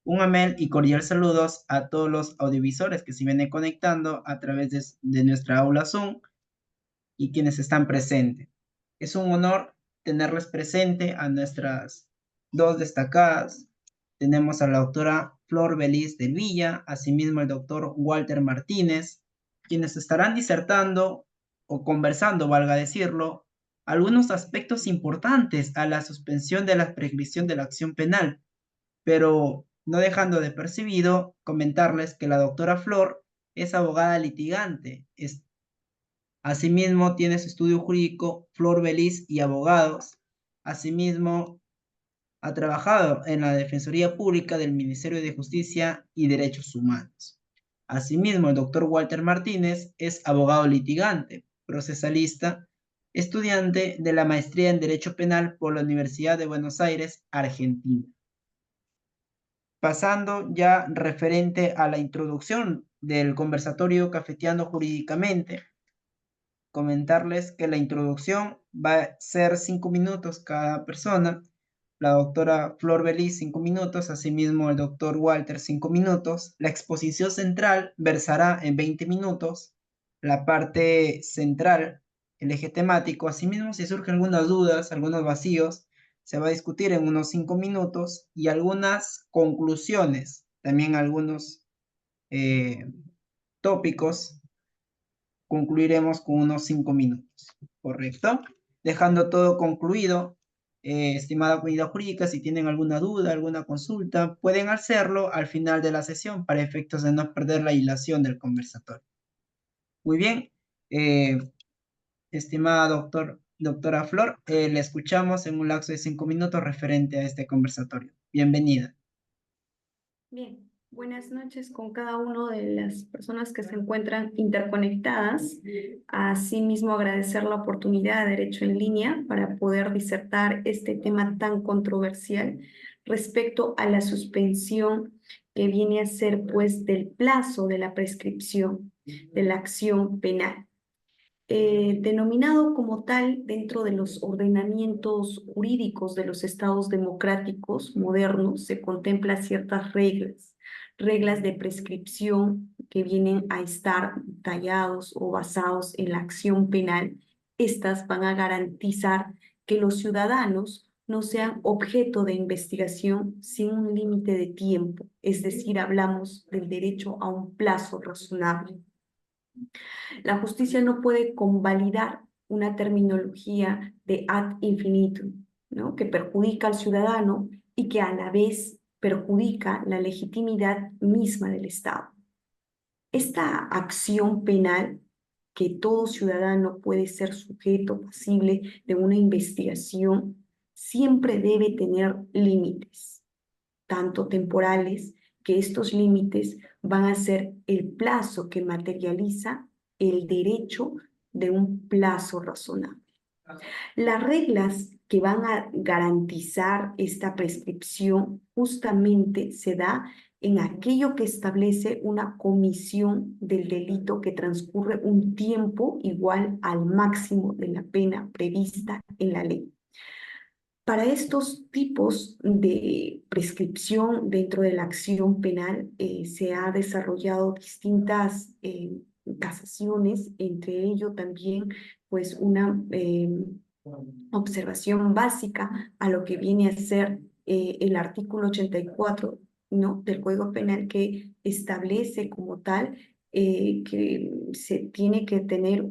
Un amén y cordial saludos a todos los audiovisores que se vienen conectando a través de nuestra aula Zoom y quienes están presentes. Es un honor tenerles presente a nuestras dos destacadas. Tenemos a la doctora Flor Beliz del Villa, asimismo el doctor Walter Martínez, quienes estarán disertando o conversando, valga decirlo, algunos aspectos importantes a la suspensión de la prescripción de la acción penal, pero no dejando de percibido comentarles que la doctora Flor es abogada litigante. Asimismo, tiene su estudio jurídico Flor Beliz y Abogados. Asimismo, ha trabajado en la Defensoría Pública del Ministerio de Justicia y Derechos Humanos. Asimismo, el doctor Walter Martínez es abogado litigante, procesalista, estudiante de la maestría en Derecho Penal por la Universidad de Buenos Aires, Argentina. Pasando ya referente a la introducción del conversatorio Cafeteando Jurídicamente, comentarles que la introducción va a ser 5 minutos cada persona, la doctora Flor Beliz 5 minutos, asimismo el doctor Walter 5 minutos, la exposición central versará en 20 minutos, la parte central, el eje temático, asimismo si surgen algunas dudas, algunos vacíos, se va a discutir en unos 5 minutos y algunas conclusiones, también algunos tópicos concluiremos con unos 5 minutos, ¿correcto? Dejando todo concluido, estimada comunidad jurídica, si tienen alguna duda, alguna consulta, pueden hacerlo al final de la sesión para efectos de no perder la hilación del conversatorio. Muy bien, estimada doctora Flor, le escuchamos en un lapso de 5 minutos referente a este conversatorio. Bienvenida. Bien, buenas noches con cada una de las personas que se encuentran interconectadas. Asimismo, agradecer la oportunidad de Derecho en Línea para poder disertar este tema tan controversial respecto a la suspensión que viene a ser, pues, del plazo de la prescripción de la acción penal. Denominado como tal dentro de los ordenamientos jurídicos de los estados democráticos modernos, se contempla ciertas reglas de prescripción que vienen a estar tallados o basados en la acción penal. Estas van a garantizar que los ciudadanos no sean objeto de investigación sin un límite de tiempo, es decir, hablamos del derecho a un plazo razonable. La justicia no puede convalidar una terminología de ad infinitum, ¿no?, que perjudica al ciudadano y que a la vez perjudica la legitimidad misma del Estado. Esta acción penal, que todo ciudadano puede ser sujeto pasible de una investigación, siempre debe tener límites, tanto temporales, que estos límites van a ser el plazo que materializa el derecho de un plazo razonable. Las reglas que van a garantizar esta prescripción justamente se da en aquello que establece una comisión del delito que transcurre un tiempo igual al máximo de la pena prevista en la ley. Para estos tipos de prescripción dentro de la acción penal se ha desarrollado distintas casaciones, entre ello también pues una observación básica a lo que viene a ser el artículo 84, ¿no?, del Código Penal, que establece como tal que se tiene que tener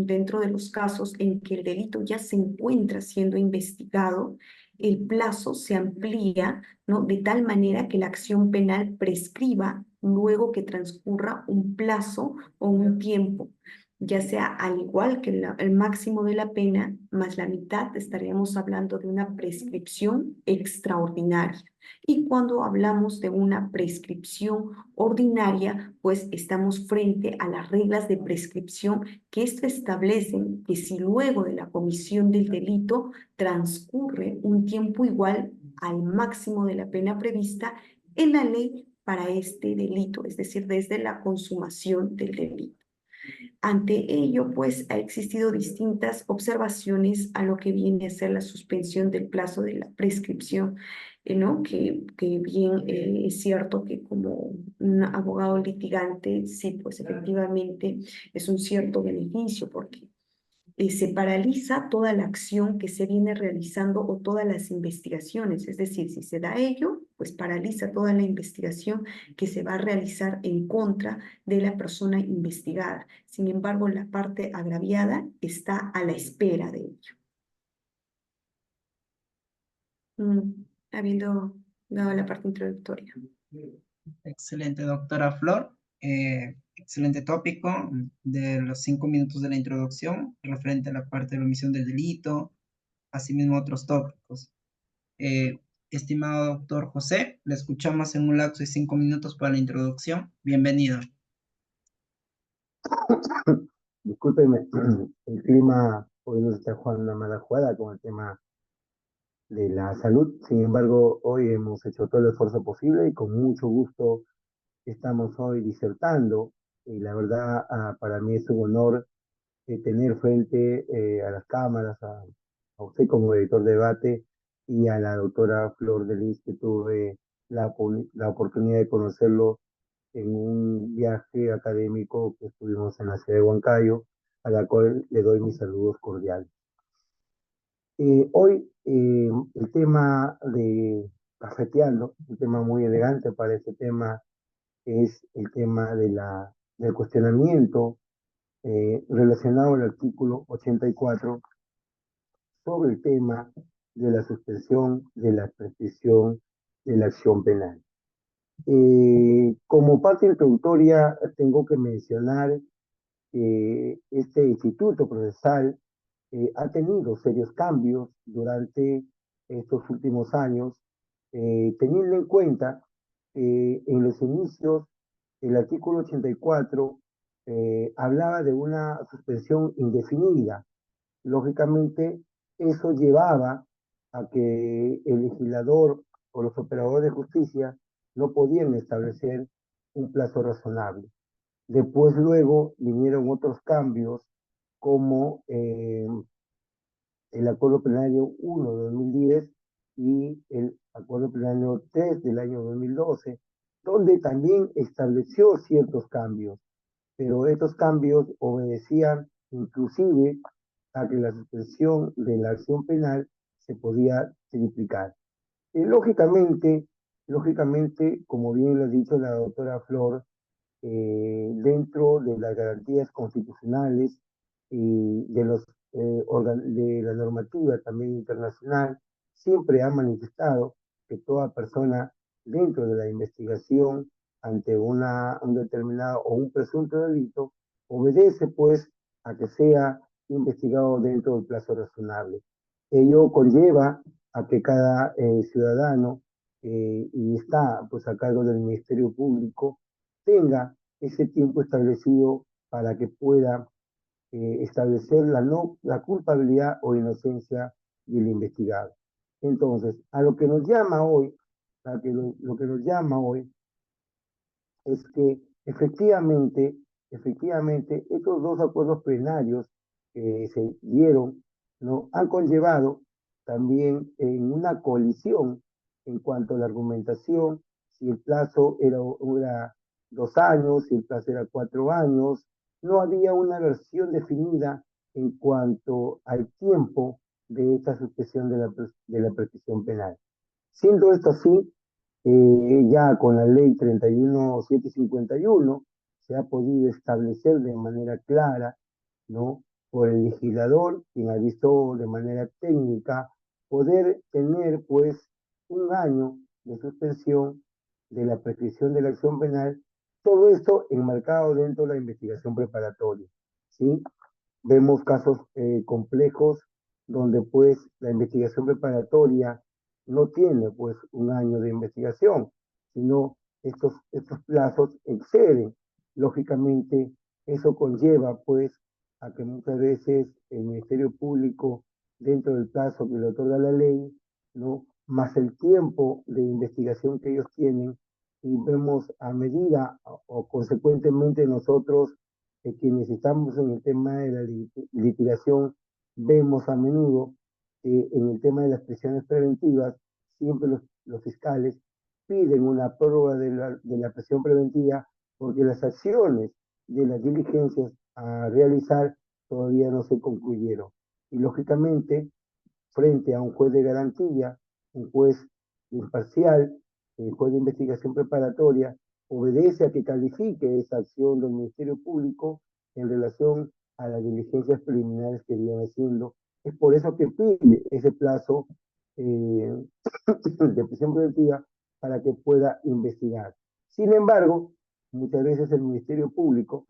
dentro de los casos en que el delito ya se encuentra siendo investigado, el plazo se amplía, ¿no?, de tal manera que la acción penal prescriba luego que transcurra un plazo o un tiempo, ya sea al igual que el máximo de la pena más la mitad. Estaríamos hablando de una prescripción extraordinaria. Y cuando hablamos de una prescripción ordinaria, pues estamos frente a las reglas de prescripción que esto establecen que si luego de la comisión del delito transcurre un tiempo igual al máximo de la pena prevista en la ley para este delito, es decir, desde la consumación del delito. Ante ello, pues, ha existido distintas observaciones a lo que viene a ser la suspensión del plazo de la prescripción, ¿no? Que bien es cierto que como un abogado litigante, sí, pues efectivamente es un cierto beneficio porque se paraliza toda la acción que se viene realizando o todas las investigaciones. Es decir, si se da ello, pues paraliza toda la investigación que se va a realizar en contra de la persona investigada. Sin embargo, la parte agraviada está a la espera de ello. Habiendo dado la parte introductoria. Excelente, doctora Flor. Excelente tópico de los 5 minutos de la introducción referente a la parte de la omisión del delito, asimismo otros tópicos. Estimado doctor José, le escuchamos en un lapso de 5 minutos para la introducción. Bienvenido. Discúlpeme, el clima hoy nos está jugando una mala jugada con el tema de la salud. Sin embargo, hoy hemos hecho todo el esfuerzo posible y con mucho gusto estamos hoy disertando. Y la verdad, para mí es un honor tener frente a las cámaras, a usted como editor de debate y a la doctora Flor Delis, que tuve la oportunidad de conocerlo en un viaje académico que estuvimos en la ciudad de Huancayo, a la cual le doy mis saludos cordiales. Hoy el tema de Cafeteando, un tema muy elegante para este tema, es el tema del cuestionamiento relacionado al artículo 84 sobre el tema de la suspensión de la prescripción de la acción penal. Como parte introductoria, tengo que mencionar que este instituto procesal ha tenido serios cambios durante estos últimos años, teniendo en cuenta que en los inicios el artículo 84 hablaba de una suspensión indefinida. Lógicamente, eso llevaba a que el legislador o los operadores de justicia no podían establecer un plazo razonable. Después luego vinieron otros cambios como el Acuerdo Plenario 1 de 2010 y el Acuerdo Plenario 3 del año 2012, donde también estableció ciertos cambios, pero estos cambios obedecían inclusive a que la suspensión de la acción penal se podía triplicar. Y lógicamente, como bien lo ha dicho la doctora Flor, dentro de las garantías constitucionales y de la normativa también internacional, siempre ha manifestado que toda persona dentro de la investigación ante un determinado o un presunto delito obedece pues a que sea investigado dentro del plazo razonable. Ello conlleva a que cada ciudadano y está pues a cargo del Ministerio Público tenga ese tiempo establecido para que pueda establecer la culpabilidad o inocencia del investigado. Entonces, a lo que nos llama hoy, lo que nos llama hoy es que efectivamente, estos dos acuerdos plenarios que se dieron, ¿no? Han conllevado también en una colisión en cuanto a la argumentación, si el plazo era 2 años, si el plazo era 4 años, no había una versión definida en cuanto al tiempo de esta suspensión de la prescripción penal. Siendo esto así, ya con la ley 31751 se ha podido establecer de manera clara, ¿no? Por el legislador, quien ha visto de manera técnica, poder tener pues 1 año de suspensión de la prescripción de la acción penal, todo esto enmarcado dentro de la investigación preparatoria, ¿sí? Vemos casos complejos donde pues la investigación preparatoria no tiene pues 1 año de investigación, sino estos plazos exceden. Lógicamente, eso conlleva pues a que muchas veces el Ministerio Público, dentro del plazo que le otorga la ley, ¿no? Más el tiempo de investigación que ellos tienen, y vemos a medida o consecuentemente nosotros quienes estamos en el tema de la litigación, vemos a menudo en el tema de las prisiones preventivas, siempre los fiscales piden una prórroga de la prisión preventiva porque las acciones de las diligencias a realizar todavía no se concluyeron. Y lógicamente, frente a un juez de garantía, un juez imparcial, el juez de investigación preparatoria, obedece a que califique esa acción del Ministerio Público en relación a las diligencias preliminares que viene haciendo. Es por eso que pide ese plazo de prisión preventiva para que pueda investigar. Sin embargo, muchas veces el Ministerio Público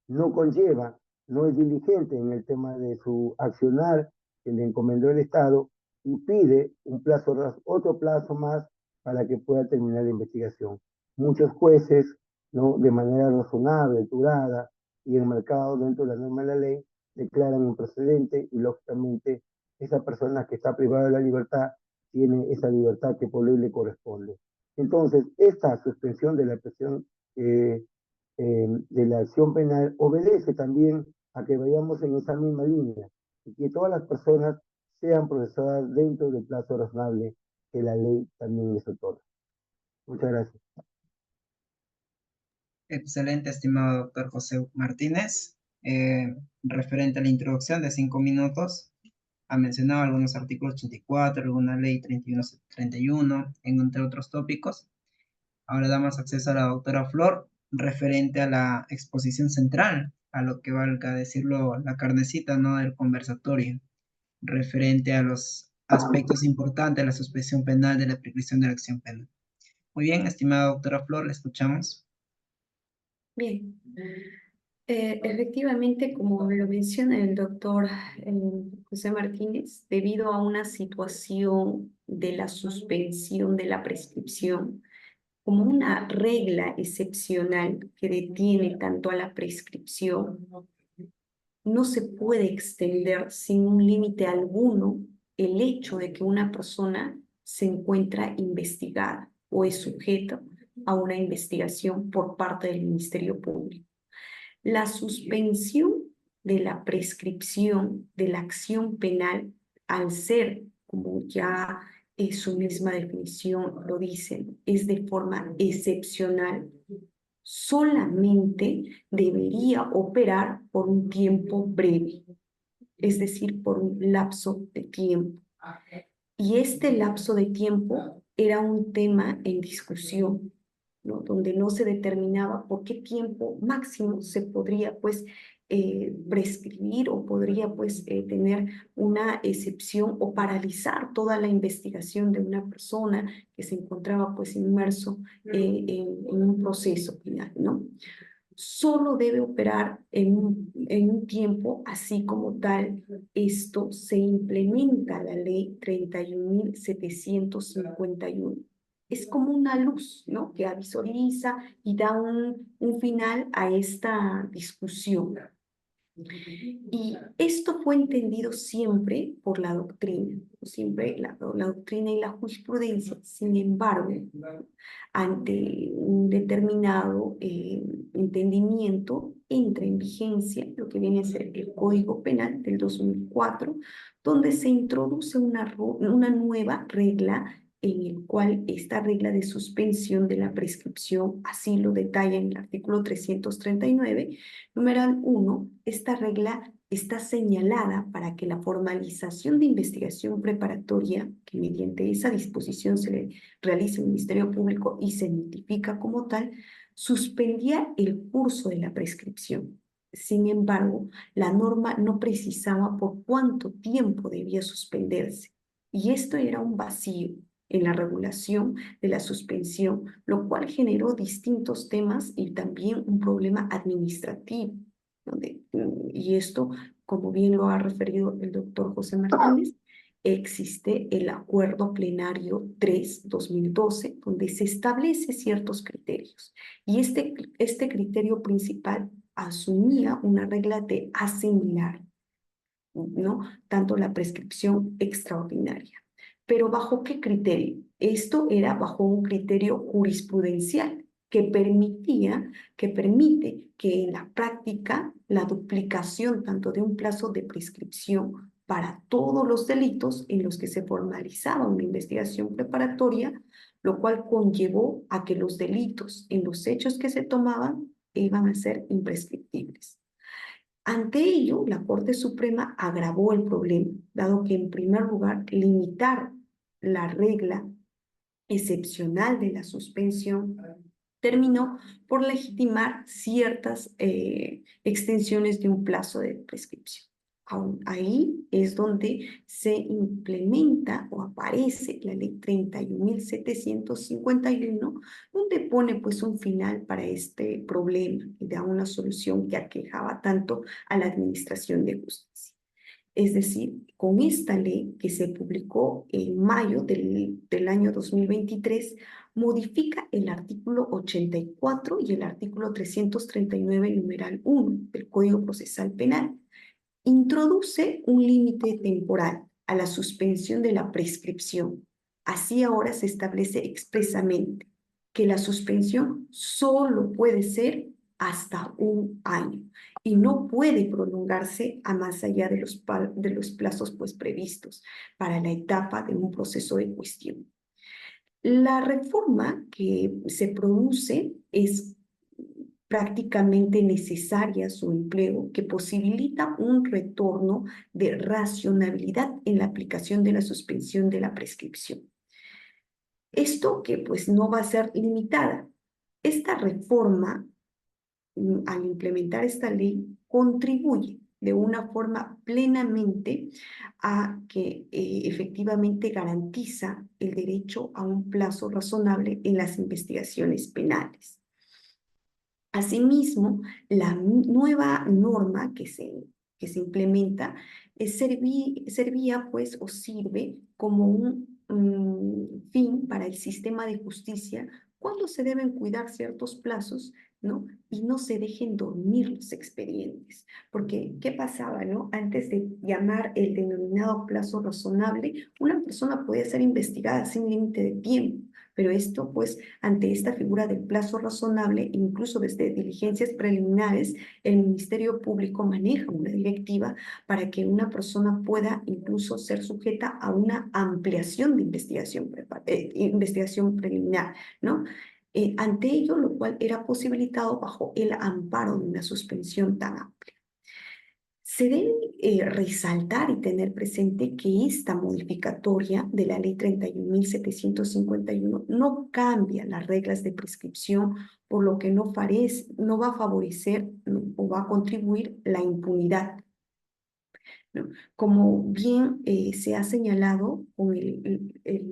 no conlleva, no es diligente en el tema de su accionar que le encomendó el Estado y pide un plazo, otro plazo más para que pueda terminar la investigación. Muchos jueces, ¿no?, de manera razonable, durada y enmarcado dentro de la norma de la ley, declaran un precedente y lógicamente esa persona que está privada de la libertad tiene esa libertad que por ley le corresponde. Entonces, esta suspensión de la prisión de la acción penal obedece también a que vayamos en esa misma línea y que todas las personas sean procesadas dentro del plazo razonable que la ley también les otorga. Muchas gracias. Excelente, estimado doctor José Martínez. Referente a la introducción de 5 minutos, ha mencionado algunos artículos 84, alguna ley 31, entre otros tópicos. Ahora damos acceso a la doctora Flor, referente a la exposición central, a lo que valga decirlo, la carnecita, ¿no?, del conversatorio, referente a los aspectos importantes de la suspensión penal, de la prescripción de la acción penal. Muy bien, estimada doctora Flor, le escuchamos. Bien. Efectivamente, como lo menciona el doctor José Martínez, debido a una situación de la suspensión de la prescripción como una regla excepcional que detiene tanto a la prescripción, no se puede extender sin un límite alguno el hecho de que una persona se encuentra investigada o es sujeto a una investigación por parte del Ministerio Público. La suspensión de la prescripción de la acción penal, al ser, como ya su misma definición lo dice, es de forma excepcional, solamente debería operar por un tiempo breve, es decir, por un lapso de tiempo. Y este lapso de tiempo era un tema en discusión, ¿no?, donde no se determinaba por qué tiempo máximo se podría pues prescribir o podría pues tener una excepción o paralizar toda la investigación de una persona que se encontraba pues inmerso en un proceso penal, ¿no? Solo debe operar en un tiempo, así como tal, esto se implementa la ley 31.751. Es como una luz, ¿no?, que avisoriza y da un final a esta discusión. Y esto fue entendido siempre por la doctrina, siempre la doctrina y la jurisprudencia. Sin embargo, ante un determinado entendimiento, entra en vigencia lo que viene a ser el Código Penal del 2004, donde se introduce una nueva regla en el cual esta regla de suspensión de la prescripción, así lo detalla en el artículo 339, numeral 1, esta regla está señalada para que la formalización de investigación preparatoria, que mediante esa disposición se le realiza el Ministerio Público y se notifica como tal, suspendía el curso de la prescripción. Sin embargo, la norma no precisaba por cuánto tiempo debía suspenderse, y esto era un vacío en la regulación de la suspensión, lo cual generó distintos temas y también un problema administrativo. Y esto, como bien lo ha referido el doctor José Martínez, existe el Acuerdo Plenario 3/2012, donde se establece ciertos criterios. Y este criterio principal asumía una regla de asimilar, ¿no?, tanto la prescripción extraordinaria. Pero ¿bajo qué criterio? Esto era bajo un criterio jurisprudencial, que permite que en la práctica la duplicación tanto de un plazo de prescripción para todos los delitos en los que se formalizaba una investigación preparatoria, lo cual conllevó a que los delitos en los hechos que se tomaban iban a ser imprescriptibles. Ante ello, la Corte Suprema agravó el problema, dado que en primer lugar limitar la regla excepcional de la suspensión terminó por legitimar ciertas extensiones de un plazo de prescripción. Aún ahí es donde se implementa o aparece la ley 31.751, donde pone pues un final para este problema y da una solución que aquejaba tanto a la administración de justicia. Es decir, con esta ley que se publicó en mayo del año 2023, modifica el artículo 84 y el artículo 339, numeral 1 del Código Procesal Penal. Introduce un límite temporal a la suspensión de la prescripción. Así ahora se establece expresamente que la suspensión solo puede ser hasta 1 año y no puede prolongarse a más allá de los plazos pues previstos para la etapa de un proceso de cuestión. La reforma que se produce es prácticamente necesaria su empleo, que posibilita un retorno de racionalidad en la aplicación de la suspensión de la prescripción. Esto que pues no va a ser limitada. Esta reforma, al implementar esta ley, contribuye de una forma plenamente a que efectivamente garantiza el derecho a un plazo razonable en las investigaciones penales. Asimismo, la nueva norma que se implementa servía pues o sirve como un fin para el sistema de justicia cuando se deben cuidar ciertos plazos, ¿no? Y no se dejen dormir los expedientes. Porque, ¿qué pasaba, no? Antes de llamar el denominado plazo razonable, una persona podía ser investigada sin límite de tiempo. Pero esto, pues, ante esta figura del plazo razonable, incluso desde diligencias preliminares, el Ministerio Público maneja una directiva para que una persona pueda incluso ser sujeta a una ampliación de investigación preliminar, ¿no? Ante ello, lo cual era posibilitado bajo el amparo de una suspensión tan amplia. Se debe resaltar y tener presente que esta modificatoria de la ley 31.751 no cambia las reglas de prescripción, por lo que no va a favorecer o va a contribuir la impunidad, ¿no? Como bien se ha señalado, con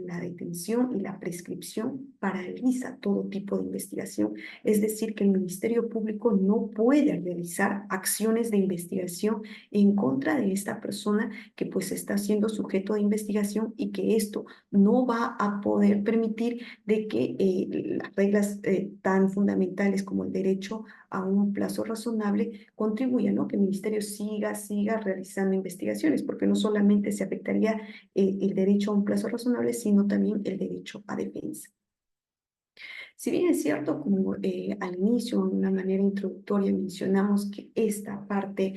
la detención y la prescripción paraliza todo tipo de investigación. Es decir, que el Ministerio Público no puede realizar acciones de investigación en contra de esta persona que pues está siendo sujeto de investigación, y que esto no va a poder permitir de que las reglas tan fundamentales como el derecho a un plazo razonable contribuya, ¿no? Que el Ministerio siga realizando investigaciones, porque no solamente se afectaría el derecho a un plazo razonable, sino también el derecho a defensa. Si bien es cierto, como al inicio, de una manera introductoria, mencionamos que esta parte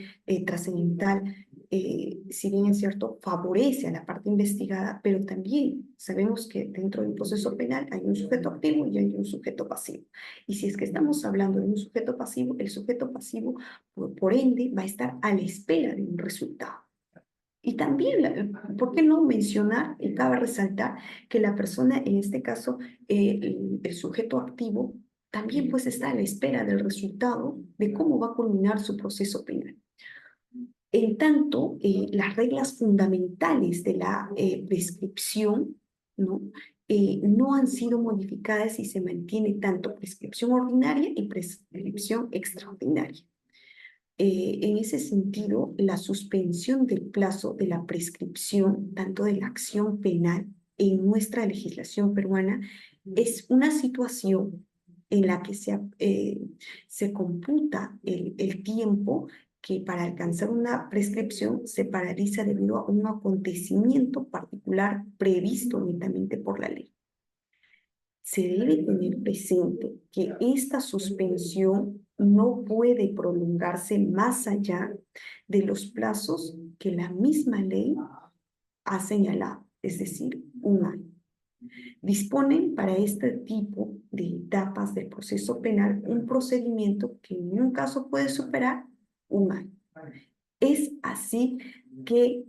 trascendental, si bien es cierto, favorece a la parte investigada, pero también sabemos que dentro del proceso penal hay un sujeto activo y hay un sujeto pasivo. Y si es que estamos hablando de un sujeto pasivo, el sujeto pasivo, por ende, va a estar a la espera de un resultado. Y también, ¿por qué no mencionar y cabe resaltar que la persona, en este caso, el sujeto activo, también pues está a la espera del resultado de cómo va a culminar su proceso penal? En tanto, las reglas fundamentales de la prescripción, ¿no? No han sido modificadas y se mantiene tanto prescripción ordinaria y prescripción extraordinaria. En ese sentido, la suspensión del plazo de la prescripción, tanto de la acción penal en nuestra legislación peruana, es una situación en la que se computa el tiempo que para alcanzar una prescripción se paraliza debido a un acontecimiento particular previsto netamente por la ley. se debe tener presente que esta suspensión no puede prolongarse más allá de los plazos que la misma ley ha señalado, es decir, 1 año. Disponen para este tipo de etapas del proceso penal un procedimiento que en ningún caso puede superar 1 año. Es así que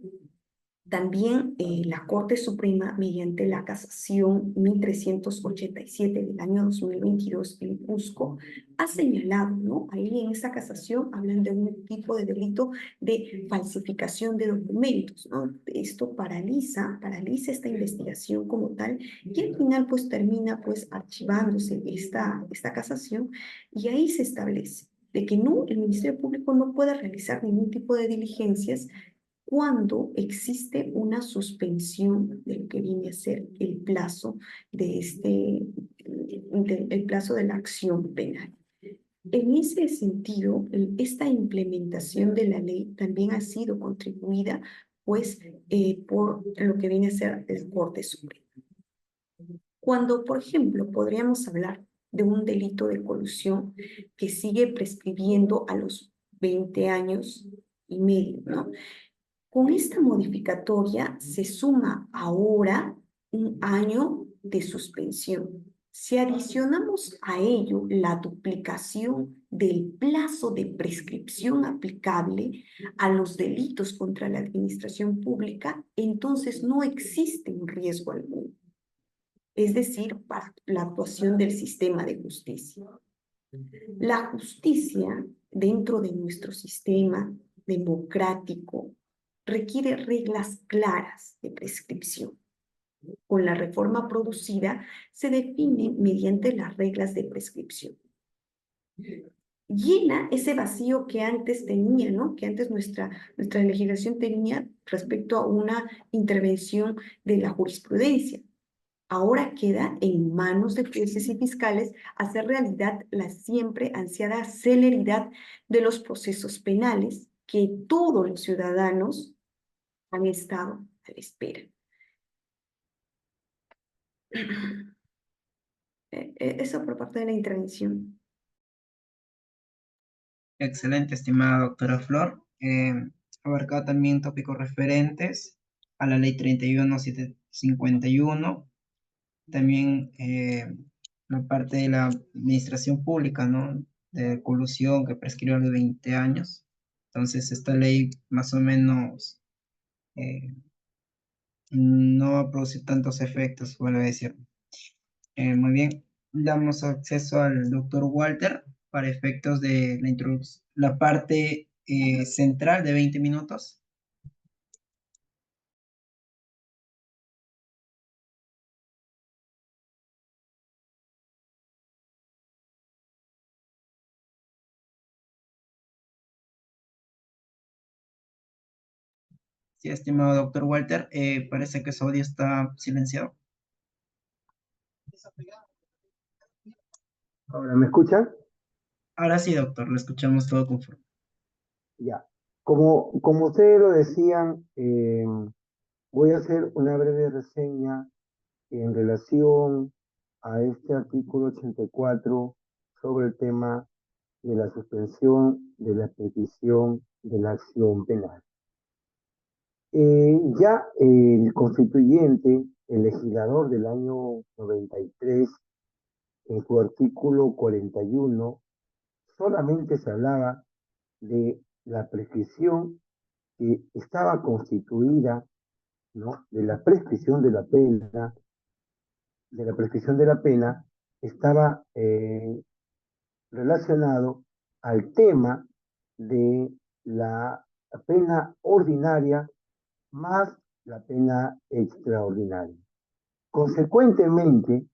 también la Corte Suprema, mediante la casación 1387 del año 2022 en Cusco, ha señalado, ¿no? Ahí en esa casación hablan de un tipo de delito de falsificación de documentos, ¿no? Esto paraliza esta investigación como tal y al final pues termina pues archivándose esta casación y ahí se establece de que no, el Ministerio Público no puede realizar ningún tipo de diligencias cuando existe una suspensión de lo que viene a ser el plazo el plazo de la acción penal. En ese sentido, esta implementación de la ley también ha sido contribuida, pues, por lo que viene a ser el Corte Suprema. Cuando, por ejemplo, podríamos hablar de un delito de colusión que sigue prescribiendo a los 20 años y medio, ¿no? Con esta modificatoria se suma ahora 1 año de suspensión. Si adicionamos a ello la duplicación del plazo de prescripción aplicable a los delitos contra la administración pública, entonces no existe un riesgo alguno, es decir, para la actuación del sistema de justicia. La justicia dentro de nuestro sistema democrático requiere reglas claras de prescripción. Con la reforma producida se define mediante las reglas de prescripción. Llena ese vacío que antes tenía, ¿no? Que antes nuestra legislación tenía respecto a una intervención de la jurisprudencia. Ahora queda en manos de jueces y fiscales hacer realidad la siempre ansiada celeridad de los procesos penales que todos los ciudadanos han estado a la espera. Eso por parte de la intervención. Excelente, estimada doctora Flor. Abarcado también tópicos referentes a la ley 31751, también la parte de la administración pública, ¿no? De colusión que prescribe a los 20 años. Entonces, esta ley más o menos no va a producir tantos efectos, vuelvo a decir. Muy bien, damos acceso al doctor Walter para efectos de la introducción, la parte central de 20 minutos. Sí, estimado doctor Walter, parece que su audio está silenciado. Ahora, ¿me escuchan? Ahora sí, doctor, lo escuchamos todo conforme. Ya. Como ustedes lo decían, voy a hacer una breve reseña en relación a este artículo 84 sobre el tema de la suspensión de la petición de la acción penal. Ya el constituyente, el legislador del año 93, en su artículo 41, solamente se hablaba de la prescripción que estaba constituida, ¿no? De la prescripción de la pena, estaba relacionado al tema de la pena ordinaria más la pena extraordinaria. Consecuentemente,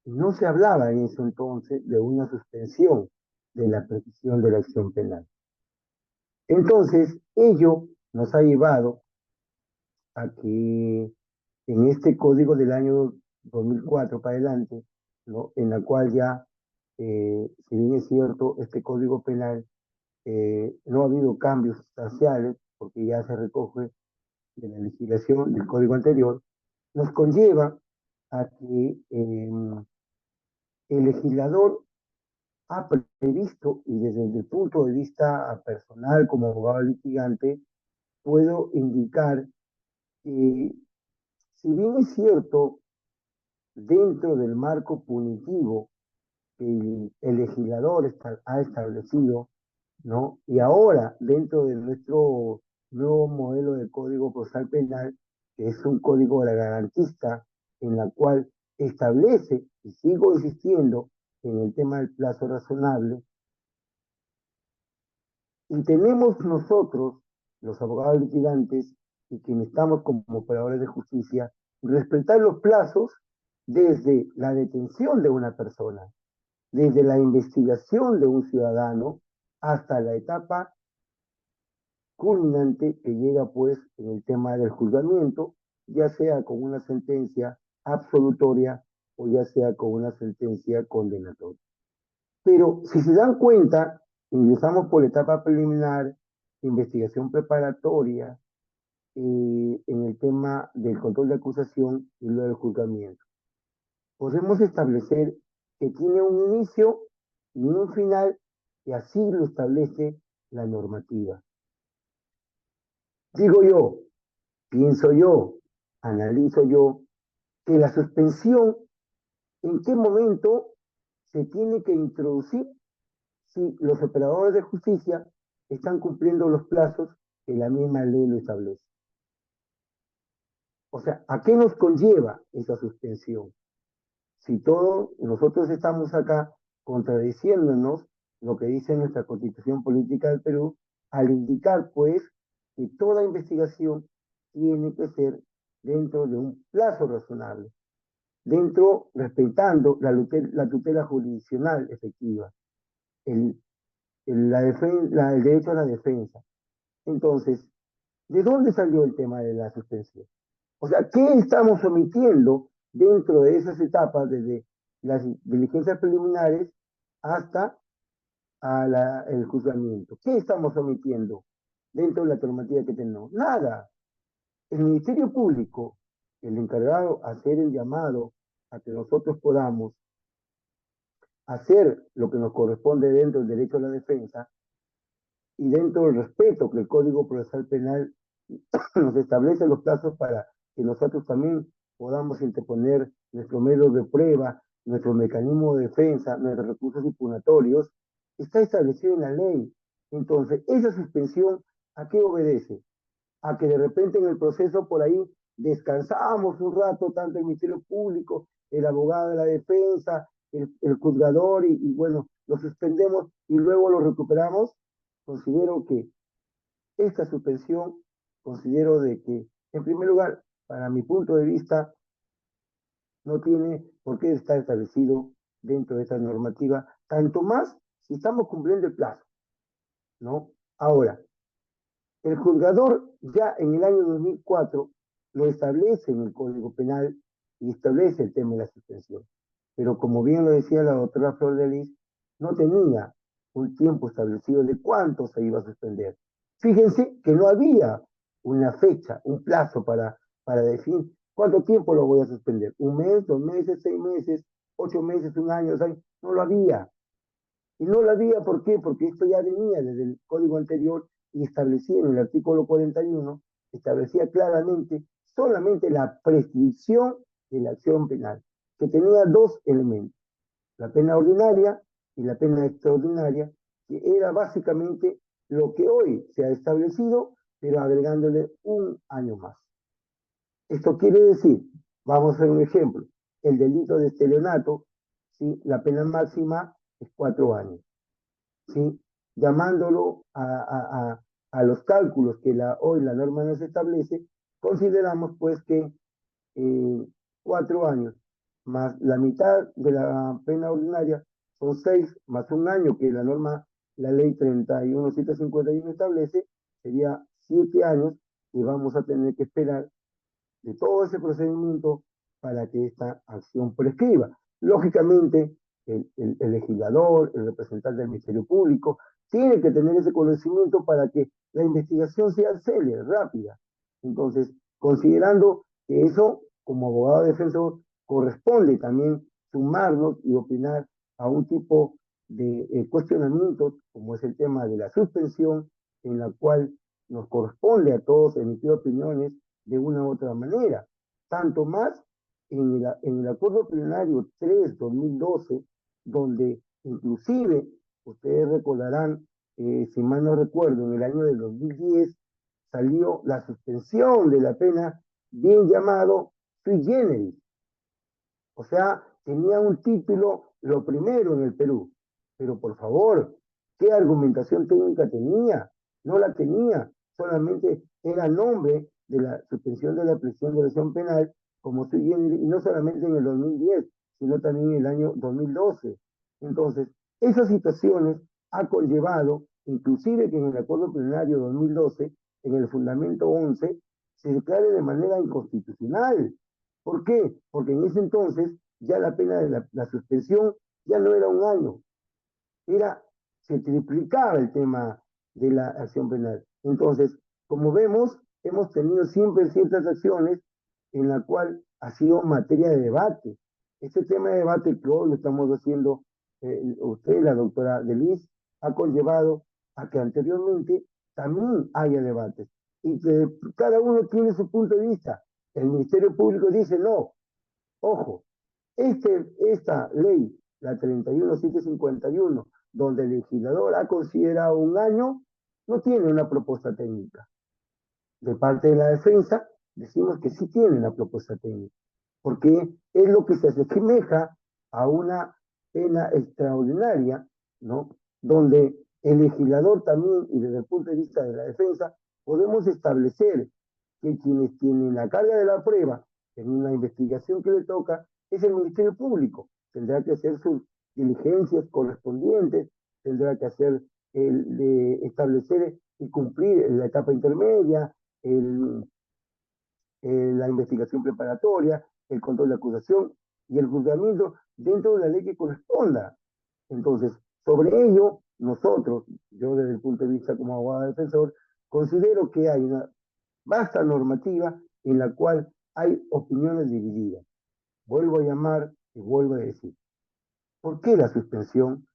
no se hablaba en ese entonces de una suspensión de la prescripción de la acción penal. Entonces, ello nos ha llevado a que en este código del año 2004 para adelante, ¿no? En la cual ya, si bien es cierto, este código penal no ha habido cambios sustanciales, porque ya se recoge de la legislación del código anterior, nos conlleva a que el legislador ha previsto, y desde el punto de vista personal como abogado litigante, puedo indicar que si bien es cierto, dentro del marco punitivo que el legislador ha establecido, ¿no? Y ahora, dentro de nuestro nuevo modelo de Código Procesal Penal, que es un código garantista, en la cual establece, y sigo insistiendo en el tema del plazo razonable, y tenemos nosotros, los abogados litigantes, y quienes estamos como operadores de justicia, respetar los plazos desde la detención de una persona, desde la investigación de un ciudadano, hasta la etapa culminante que llega pues en el tema del juzgamiento, ya sea con una sentencia absolutoria o ya sea con una sentencia condenatoria. Pero si se dan cuenta, ingresamos por la etapa preliminar, investigación preparatoria, en el tema del control de acusación y luego del juzgamiento. Podemos establecer que tiene un inicio y un final, y así lo establece la normativa. Digo yo, pienso yo, analizo yo, que la suspensión, ¿en qué momento se tiene que introducir si los operadores de justicia están cumpliendo los plazos que la misma ley lo establece? O sea, ¿a qué nos conlleva esa suspensión? Si todos nosotros estamos acá contradiciéndonos lo que dice nuestra Constitución Política del Perú, al indicar, pues, que toda investigación tiene que ser dentro de un plazo razonable, respetando la tutela jurisdiccional efectiva, el, el derecho a la defensa. Entonces, ¿de dónde salió el tema de la suspensión? O sea, ¿qué estamos omitiendo dentro de esas etapas, desde las diligencias preliminares hasta el juzgamiento? ¿Qué estamos omitiendo dentro de la normativa que tenemos? Nada. El Ministerio Público, el encargado, hacer el llamado a que nosotros podamos hacer lo que nos corresponde dentro del derecho a la defensa y dentro del respeto que el Código Procesal Penal nos establece los plazos para que nosotros también podamos interponer nuestros medios de prueba, nuestro mecanismo de defensa, nuestros recursos impugnatorios, está establecido en la ley. Entonces, esa suspensión, ¿a qué obedece? A que de repente en el proceso por ahí descansamos un rato, tanto el Ministerio Público, el abogado de la defensa, el juzgador, y bueno, lo suspendemos y luego lo recuperamos. Considero que esta suspensión, considero de que, en primer lugar, para mi punto de vista, no tiene por qué estar establecido dentro de esta normativa, tanto más si estamos cumpliendo el plazo, ¿no? Ahora, el juzgador ya en el año 2004 lo establece en el Código Penal y establece el tema de la suspensión. Pero como bien lo decía la doctora Flor de Lis, no tenía un tiempo establecido de cuánto se iba a suspender. Fíjense que no había una fecha, un plazo para definir cuánto tiempo lo voy a suspender. ¿Un mes, 2 meses, 6 meses, 8 meses, un año? No lo había. Y no lo había, ¿por qué? Porque esto ya venía desde el código anterior y establecía en el artículo 41, establecía claramente solamente la prescripción de la acción penal, que tenía dos elementos, la pena ordinaria y la pena extraordinaria, que era básicamente lo que hoy se ha establecido, pero agregándole un año más. Esto quiere decir, vamos a hacer un ejemplo, el delito de estelionato, ¿sí? La pena máxima es 4 años, ¿sí? Llamándolo a los cálculos que hoy la norma nos establece, consideramos pues que 4 años más la mitad de la pena ordinaria son 6, más un año que la norma, la ley 31751 establece, sería 7 años, y vamos a tener que esperar de todo ese procedimiento para que esta acción prescriba. Lógicamente, el legislador, el representante del Ministerio Público, tiene que tener ese conocimiento para que la investigación sea célere, rápida. Entonces, considerando que eso, como abogado defensor, corresponde también sumarnos y opinar a un tipo de cuestionamientos, como es el tema de la suspensión, en la cual nos corresponde a todos emitir opiniones de una u otra manera. Tanto más en el acuerdo plenario 3/2012, donde inclusive, ustedes recordarán, si mal no recuerdo, en el año del 2010 salió la suspensión de la pena, bien llamado sui generis. O sea, tenía un título, lo primero en el Perú. Pero por favor, ¿qué argumentación técnica tenía? No la tenía, solamente era nombre de la suspensión de la prisión de acción penal como sui generis, y no solamente en el 2010, sino también en el año 2012. Entonces, esas situaciones ha conllevado, inclusive que en el acuerdo plenario 2012, en el fundamento 11, se declare de manera inconstitucional. ¿Por qué? Porque en ese entonces ya la pena de la suspensión ya no era un año, se triplicaba el tema de la acción penal. Entonces, como vemos, hemos tenido siempre ciertas acciones en la cual ha sido materia de debate. Este tema de debate que hoy lo estamos haciendo, usted, la doctora Delis, ha conllevado a que anteriormente también haya debates y que cada uno tiene su punto de vista. El Ministerio Público dice, no, ojo, esta ley, la 31751, donde el legislador ha considerado un año, no tiene una propuesta técnica. De parte de la defensa, decimos que sí tiene una propuesta técnica, porque es lo que se asemeja a una pena extraordinaria, ¿no? Donde el legislador también, y desde el punto de vista de la defensa, podemos establecer que quienes tienen la carga de la prueba en una investigación que le toca es el Ministerio Público. Tendrá que hacer sus diligencias correspondientes, tendrá que hacer de establecer y cumplir la etapa intermedia, la investigación preparatoria, el control de acusación y el juzgamiento dentro de la ley que corresponda. Entonces, sobre ello, nosotros, yo desde el punto de vista como abogado defensor, considero que hay una vasta normativa en la cual hay opiniones divididas. Vuelvo a llamar y vuelvo a decir, ¿por qué la suspensión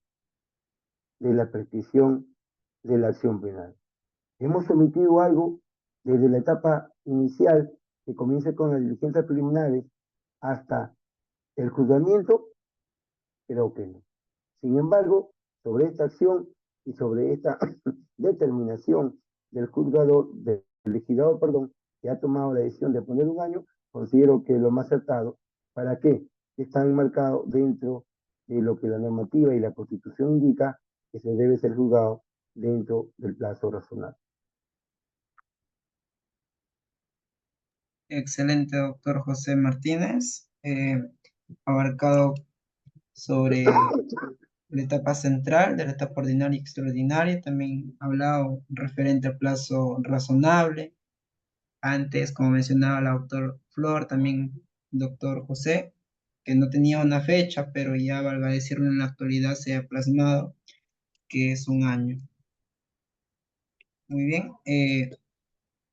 de la prescripción de la acción penal? Hemos omitido algo desde la etapa inicial, que comienza con las diligencias preliminares, hasta el juzgamiento. Creo que no. Sin embargo, sobre esta acción y sobre esta determinación del juzgador, del legislador, perdón, que ha tomado la decisión de poner un año, considero que es lo más acertado. ¿Para qué? Está enmarcado dentro de lo que la normativa y la Constitución indica, que se debe ser juzgado dentro del plazo razonable. Excelente, doctor José Martínez. Abarcado sobre la etapa central, de la etapa ordinaria y extraordinaria. También hablado referente al plazo razonable. Antes, como mencionaba la doctor Flor, también doctor José, que no tenía una fecha, pero ya, valga decirlo, en la actualidad se ha plasmado que es un año. Muy bien.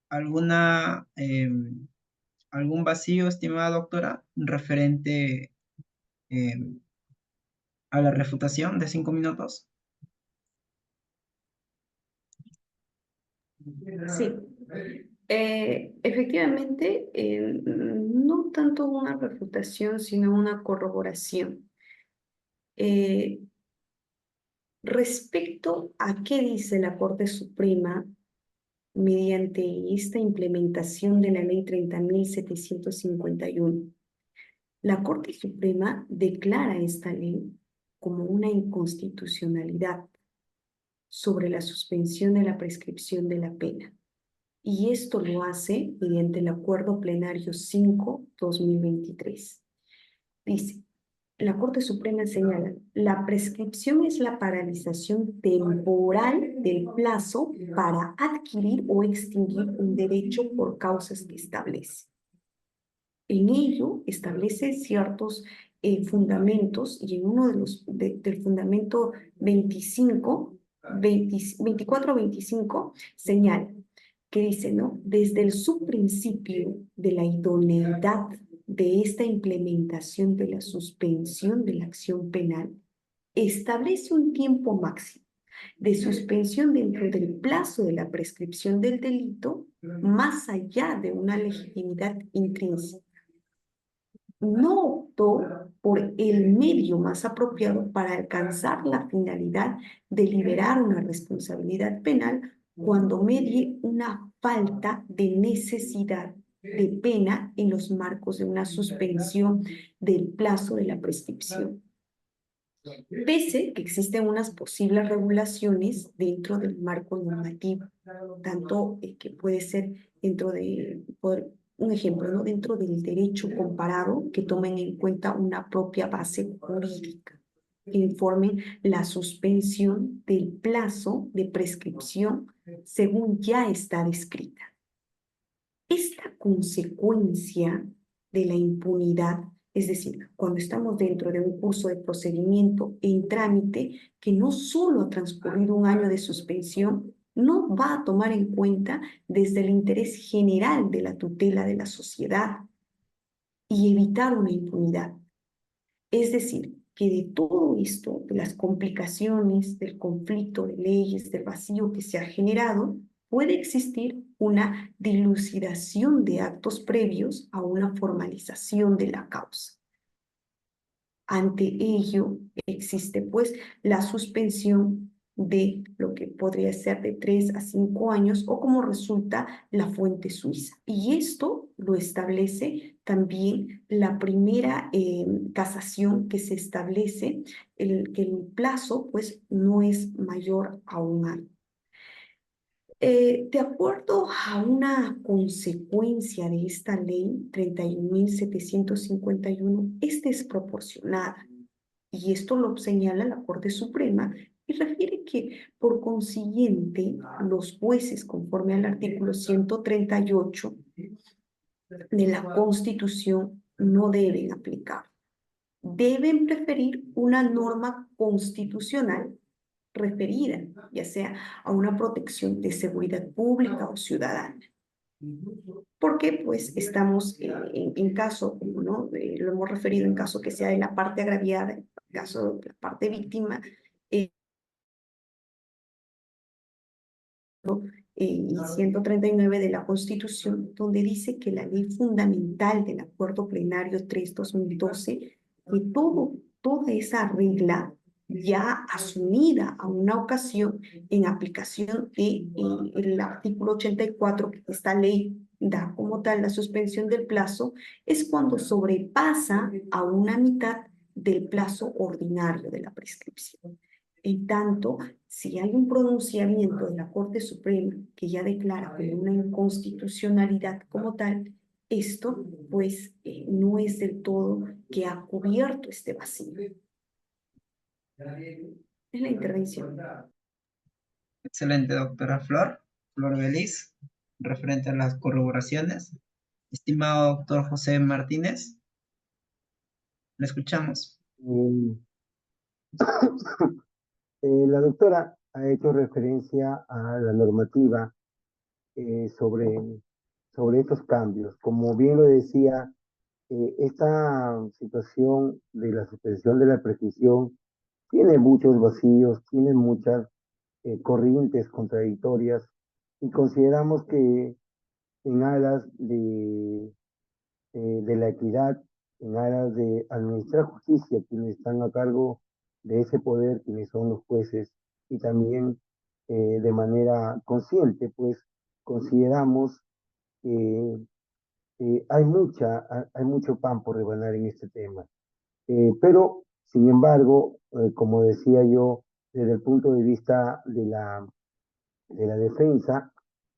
¿Alguna, algún vacío, estimada doctora, referente a la refutación de 5 minutos? Sí, efectivamente, no tanto una refutación, sino una corroboración. Respecto a qué dice la Corte Suprema mediante esta implementación de la Ley 30.751, la Corte Suprema declara esta ley como una inconstitucionalidad sobre la suspensión de la prescripción de la pena. Y esto lo hace mediante el Acuerdo Plenario 5/2023. Dice, la Corte Suprema señala, la prescripción es la paralización temporal del plazo para adquirir o extinguir un derecho por causas que establece. En ello establece ciertos fundamentos, y en uno de los del fundamento 24-25 señala que dice, ¿no? Desde el subprincipio de la idoneidad de esta implementación de la suspensión de la acción penal establece un tiempo máximo de suspensión dentro del plazo de la prescripción del delito, más allá de una legitimidad intrínseca. No optó por el medio más apropiado para alcanzar la finalidad de liberar una responsabilidad penal cuando medie una falta de necesidad de pena en los marcos de una suspensión del plazo de la prescripción. Pese que existen unas posibles regulaciones dentro del marco normativo, tanto que puede ser dentro de, un ejemplo, ¿no? Dentro del derecho comparado, que tomen en cuenta una propia base jurídica, que informen la suspensión del plazo de prescripción según ya está descrita. Esta consecuencia de la impunidad, es decir, cuando estamos dentro de un curso de procedimiento en trámite que no solo ha transcurrido un año de suspensión, no va a tomar en cuenta desde el interés general de la tutela de la sociedad y evitar una impunidad. Es decir, que de todo esto, de las complicaciones, del conflicto de leyes, del vacío que se ha generado, puede existir una dilucidación de actos previos a una formalización de la causa. Ante ello, existe pues la suspensión de lo que podría ser de 3 a 5 años o como resulta la fuente suiza. Y esto lo establece también la primera casación que se establece, que el plazo pues no es mayor a un año. De acuerdo a una consecuencia de esta ley 31.751, es desproporcionada. Y esto lo señala la Corte Suprema y refiere que, por consiguiente, los jueces, conforme al artículo 138 de la Constitución, no deben aplicar. Deben preferir una norma constitucional referida, ya sea a una protección de seguridad pública o ciudadana. Porque pues estamos en caso, ¿no? Lo hemos referido en caso que sea de la parte agraviada, en caso de la parte víctima, y 139 de la Constitución, donde dice que la ley fundamental del Acuerdo Plenario 3/2012, que toda esa regla ya asumida a una ocasión en aplicación del artículo 84, que esta ley da como tal la suspensión del plazo, es cuando sobrepasa a una mitad del plazo ordinario de la prescripción. En tanto, si hay un pronunciamiento de la Corte Suprema que ya declara como una inconstitucionalidad como tal, esto pues no es del todo que ha cubierto este vacío. Es la intervención. Excelente, doctora Flor Beliz, referente a las corroboraciones. Estimado doctor José Martínez, le escuchamos. La doctora ha hecho referencia a la normativa sobre estos cambios. Como bien lo decía, esta situación de la suspensión de la prescripción tiene muchos vacíos, tiene muchas corrientes contradictorias y consideramos que en aras de la equidad, en aras de administrar justicia, quienes están a cargo de ese poder, quienes son los jueces, y también de manera consciente, pues consideramos que hay mucho pan por rebanar en este tema. Pero, sin embargo, como decía yo, desde el punto de vista de la defensa,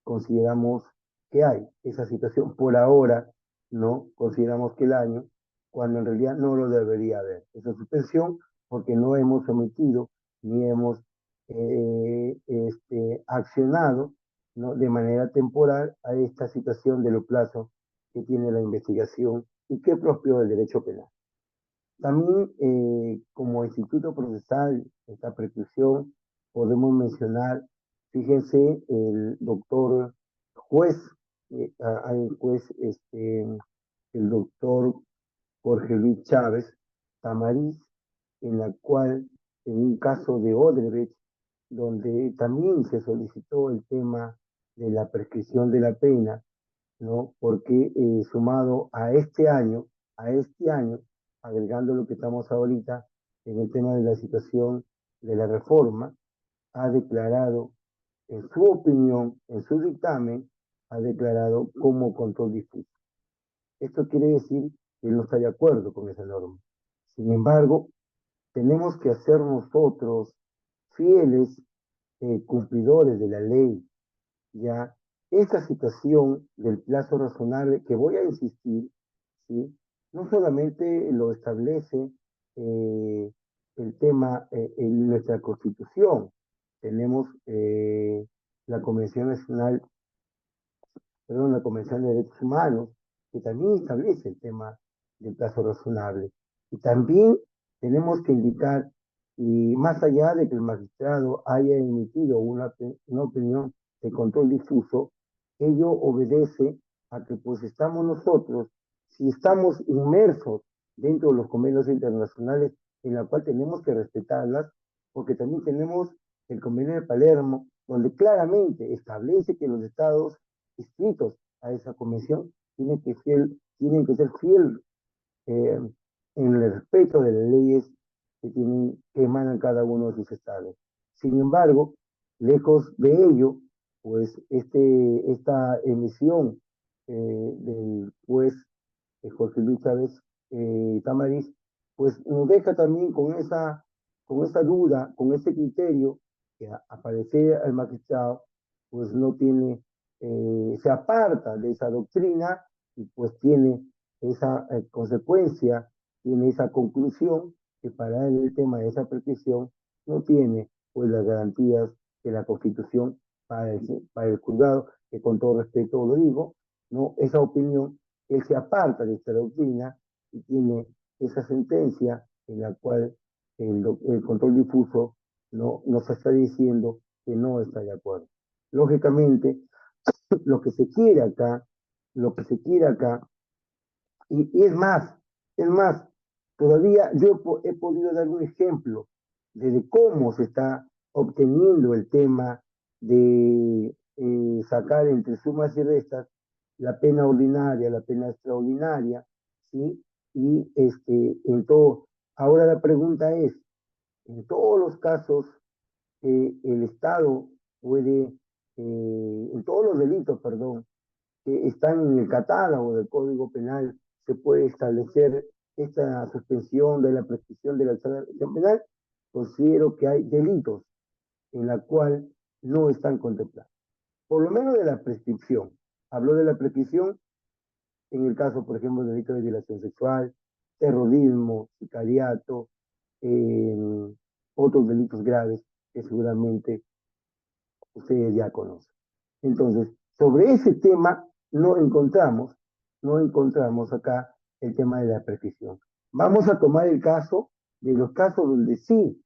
consideramos que hay esa situación por ahora, ¿no? Consideramos que el año, cuando en realidad no lo debería haber. Esa suspensión, porque no hemos sometido ni hemos accionado, ¿no? De manera temporal a esta situación de los plazos que tiene la investigación y que es propio del derecho penal. También, como instituto procesal, esta preclusión, podemos mencionar, fíjense, el doctor juez, hay juez, el doctor Chávez, Tamariz, en la cual, en un caso de Odebrecht, donde también se solicitó el tema de la prescripción de la pena, ¿no? Porque sumado a este año, agregando lo que estamos ahorita en el tema de la situación de la reforma, ha declarado, en su opinión, en su dictamen, ha declarado como control difuso. Esto quiere decir que él no está de acuerdo con esa norma. Sin embargo, tenemos que hacer nosotros fieles cumplidores de la ley, ya. Esta situación del plazo razonable, que voy a insistir, ¿sí? No solamente lo establece el tema en nuestra Constitución, tenemos la Convención Nacional, perdón, la Convención de Derechos Humanos, que también establece el tema del plazo razonable. Y también tenemos que indicar, y más allá de que el magistrado haya emitido una opinión de control difuso, ello obedece a que pues estamos nosotros, si estamos inmersos dentro de los convenios internacionales, en la cual tenemos que respetarlas, porque también tenemos el convenio de Palermo, donde claramente establece que los estados inscritos a esa convención tienen que ser fiel eh, en el respeto de las leyes que emanan cada uno de sus estados. Sin embargo, lejos de ello, pues esta emisión del juez Jorge Luis Chávez Tamariz, pues nos deja también con esa duda, con ese criterio, que aparece al magistrado, pues no tiene, se aparta de esa doctrina y pues tiene esa consecuencia, tiene esa conclusión que para él el tema de esa prescripción no tiene pues las garantías de la Constitución para el juzgado, que con todo respeto lo digo, ¿no? Esa opinión, él se aparta de esta doctrina y tiene esa sentencia en la cual el control difuso no nos está diciendo que no está de acuerdo. Lógicamente, lo que se quiere acá, lo que se quiere acá, y es más, todavía yo he podido dar un ejemplo de cómo se está obteniendo el tema de sacar entre sumas y restas la pena ordinaria, la pena extraordinaria, ¿sí? Y en todo, ahora la pregunta es, en todos los casos, el Estado puede, en todos los delitos, perdón, que están en el catálogo del Código Penal, se puede establecer esta suspensión de la prescripción de la acción penal. Considero que hay delitos en la cual no están contemplados. Por lo menos de la prescripción. Habló de la prescripción en el caso, por ejemplo, de delito de violación sexual, terrorismo, sicariato, eh, otros delitos graves que seguramente ustedes ya conocen. Entonces, sobre ese tema no encontramos acá el tema de la prescripción. Vamos a tomar el caso de los casos donde sí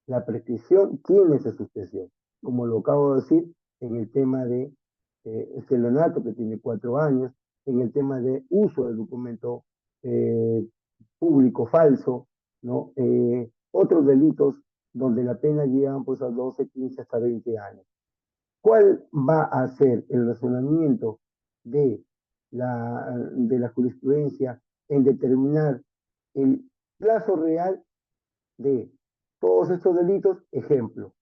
la prescripción tiene esa suspensión, como lo acabo de decir en el tema de estelionato, que tiene 4 años, en el tema de uso del documento público falso, ¿no? Otros delitos donde la pena llega pues a 12, 15, hasta 20 años. ¿Cuál va a ser el razonamiento de de la jurisprudencia en determinar el plazo real de todos estos delitos? Ejemplo.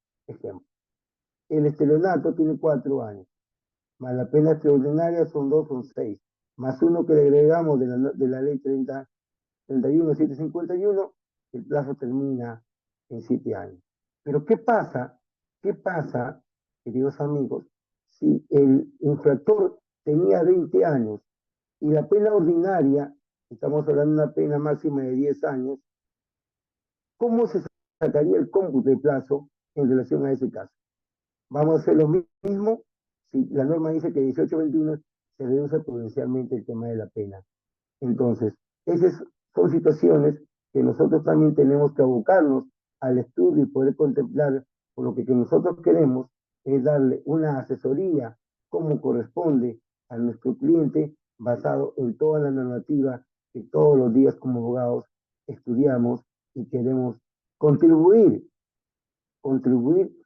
El estelionato tiene 4 años, más la pena extraordinaria son 2, son 6, más uno que le agregamos de la ley 31.751, el plazo termina en 7 años. Pero ¿qué pasa? ¿Qué pasa, queridos amigos, si el infractor tenía 20 años y la pena ordinaria, estamos hablando de una pena máxima de 10 años, ¿cómo se sacaría el cómputo de plazo en relación a ese caso? Vamos a hacer lo mismo si la norma dice que 18-21 se reduce prudencialmente el tema de la pena. Entonces, esas son situaciones que nosotros también tenemos que abocarnos al estudio y poder contemplar, por lo que nosotros queremos es darle una asesoría como corresponde a nuestro cliente basado en toda la normativa que todos los días como abogados estudiamos y queremos contribuir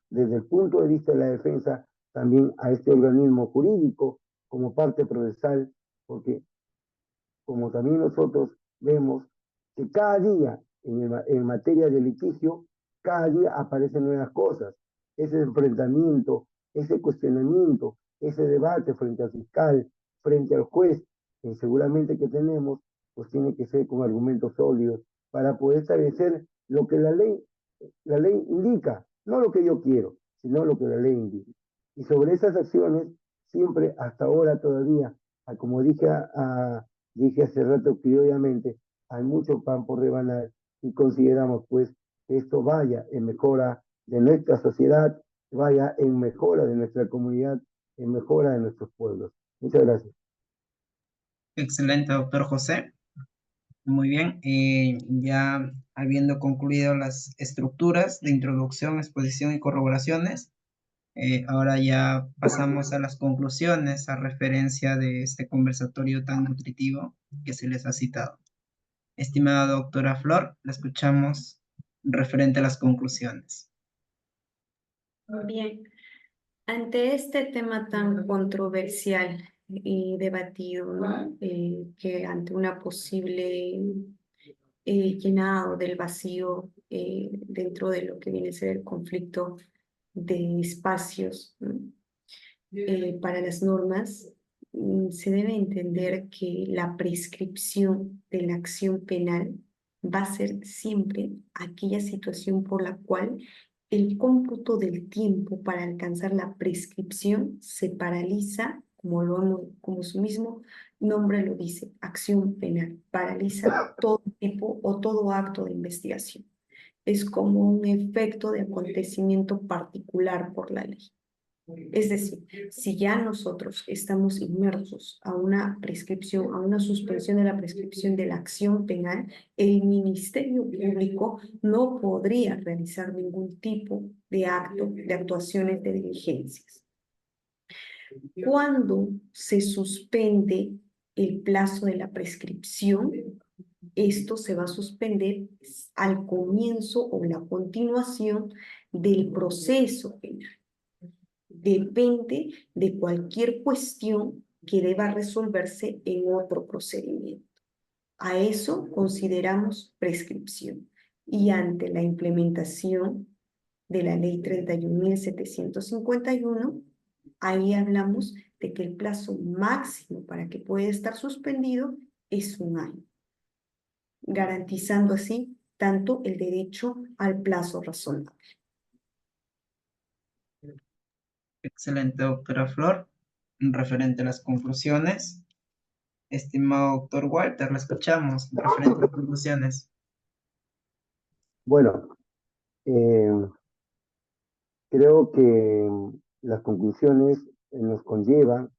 desde el punto de vista de la defensa también a este organismo jurídico como parte procesal, porque como también nosotros vemos que cada día en materia de litigio, cada día aparecen nuevas cosas. Ese enfrentamiento, ese cuestionamiento, ese debate frente al fiscal, frente al juez, seguramente que tenemos, pues tiene que ser con argumentos sólidos para poder establecer lo que la ley indica, no lo que yo quiero, sino lo que la ley indica. Y sobre esas acciones, siempre hasta ahora todavía, como dije hace rato que obviamente hay mucho pan por rebanar y consideramos pues que esto vaya en mejora de nuestra sociedad, vaya en mejora de nuestra comunidad, en mejora de nuestros pueblos. Muchas gracias. Excelente, doctor José. Muy bien, ya habiendo concluido las estructuras de introducción, exposición y corroboraciones, ahora ya pasamos a las conclusiones a referencia de este conversatorio tan nutritivo que se les ha citado. Estimada doctora Flor, la escuchamos referente a las conclusiones. Bien, ante este tema tan controversial y debatido, ¿no? Que ante una posible llenado del vacío dentro de lo que viene a ser el conflicto de espacios, ¿no? Para las normas, se debe entender que la prescripción de la acción penal va a ser siempre aquella situación por la cual el cómputo del tiempo para alcanzar la prescripción se paraliza, como su mismo nombre lo dice, acción penal, paraliza todo tipo o todo acto de investigación. Es como un efecto de acontecimiento particular por la ley. Es decir, si ya nosotros estamos inmersos a una prescripción, a una suspensión de la prescripción de la acción penal, el Ministerio Público no podría realizar ningún tipo de acto, de actuaciones, de diligencias. Cuando se suspende el plazo de la prescripción, esto se va a suspender al comienzo o la continuación del proceso penal. Depende de cualquier cuestión que deba resolverse en otro procedimiento. A eso consideramos prescripción. Y ante la implementación de la Ley 31.751, ahí hablamos de que el plazo máximo para que pueda estar suspendido es 1 año, garantizando así tanto el derecho al plazo razonable. Excelente, doctora Flor. Referente a las conclusiones, estimado doctor Walter, la escuchamos referente a las conclusiones. Bueno, creo que las conclusiones nos conllevan,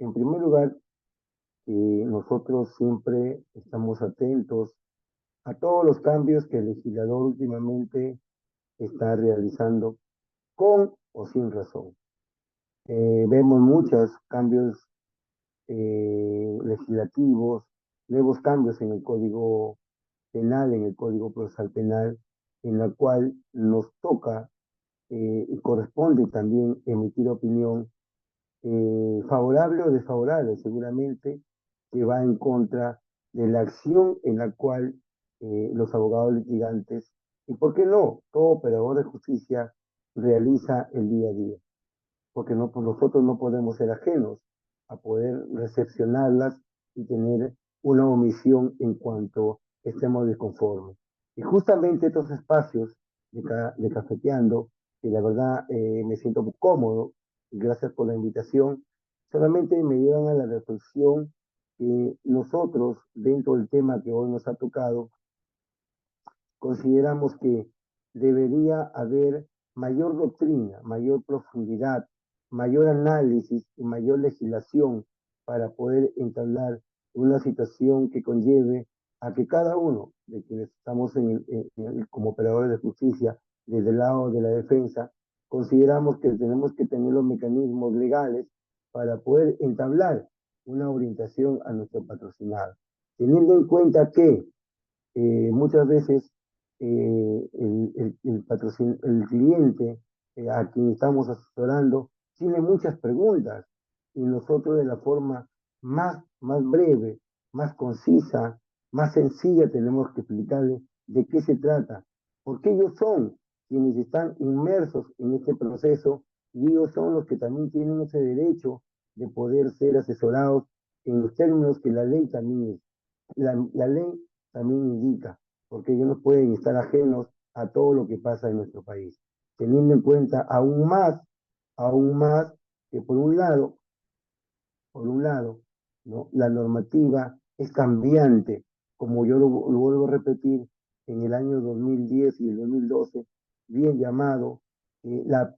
en primer lugar, que nosotros siempre estamos atentos a todos los cambios que el legislador últimamente está realizando con o sin razón. Vemos muchos cambios legislativos, nuevos cambios en el Código Penal, en el Código Procesal Penal, en la cual nos toca y corresponde también emitir opinión favorable o desfavorable, seguramente, que va en contra de la acción en la cual los abogados litigantes, y por qué no, todo operador de justicia realiza el día a día, porque no, pues nosotros no podemos ser ajenos a poder recepcionarlas y tener una omisión en cuanto estemos disconformes. Y justamente estos espacios de cafeteando, que la verdad me siento muy cómodo, y gracias por la invitación, solamente me llevan a la reflexión que nosotros, dentro del tema que hoy nos ha tocado, consideramos que debería haber mayor doctrina, mayor profundidad, mayor análisis y mayor legislación para poder entablar una situación que conlleve a que cada uno de quienes estamos como operadores de justicia desde el lado de la defensa, consideramos que tenemos que tener los mecanismos legales para poder entablar una orientación a nuestro patrocinado, teniendo en cuenta que muchas veces el cliente a quien estamos asesorando tiene muchas preguntas y nosotros de la forma más breve, más concisa, más sencilla tenemos que explicarle de qué se trata, porque ellos son quienes están inmersos en este proceso y ellos son los que también tienen ese derecho de poder ser asesorados en los términos que la ley también, la ley también indica, porque ellos no pueden estar ajenos a todo lo que pasa en nuestro país, teniendo en cuenta aún más que por un lado, ¿no? La normativa es cambiante, como yo lo vuelvo a repetir, en el año 2010 y el 2012, bien llamado la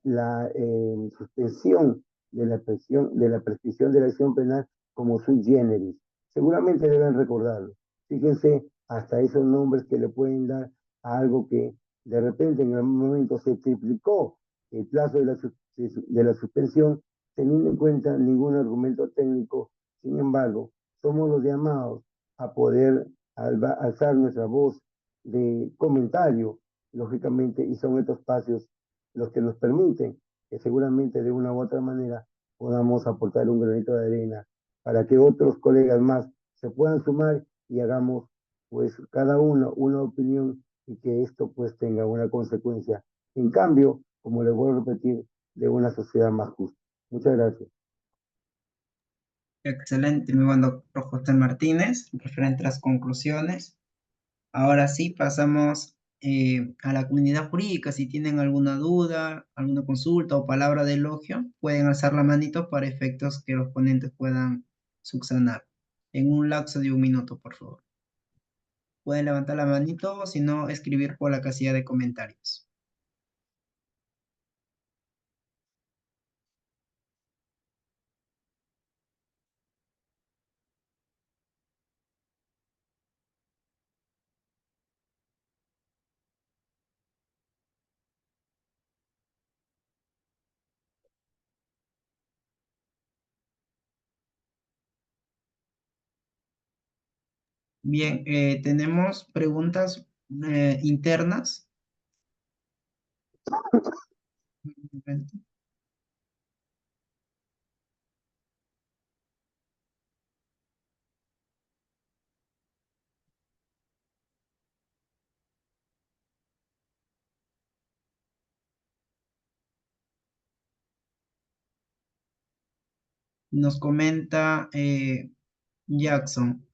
suspensión de la prescripción de la acción penal como sui generis. Seguramente deben recordarlo. Fíjense hasta esos nombres que le pueden dar a algo que de repente en algún momento se triplicó el plazo de la suspensión teniendo en cuenta ningún argumento técnico. Sin embargo, somos los llamados a poder alzar nuestra voz de comentario, lógicamente, y son estos espacios los que nos permiten que seguramente de una u otra manera podamos aportar un granito de arena para que otros colegas más se puedan sumar y hagamos pues cada uno una opinión y que esto pues tenga una consecuencia. En cambio, como les voy a repetir, de una sociedad más justa. Muchas gracias. Excelente, muy buen doctor José Martínez, referente a las conclusiones. Ahora sí, pasamos a la comunidad jurídica. Si tienen alguna duda, alguna consulta o palabra de elogio, pueden alzar la manito para efectos que los ponentes puedan subsanar. En un lapso de 1 minuto, por favor. Pueden levantar la manito o si no, escribir por la casilla de comentarios. Bien, tenemos preguntas internas. Nos comenta Jackson.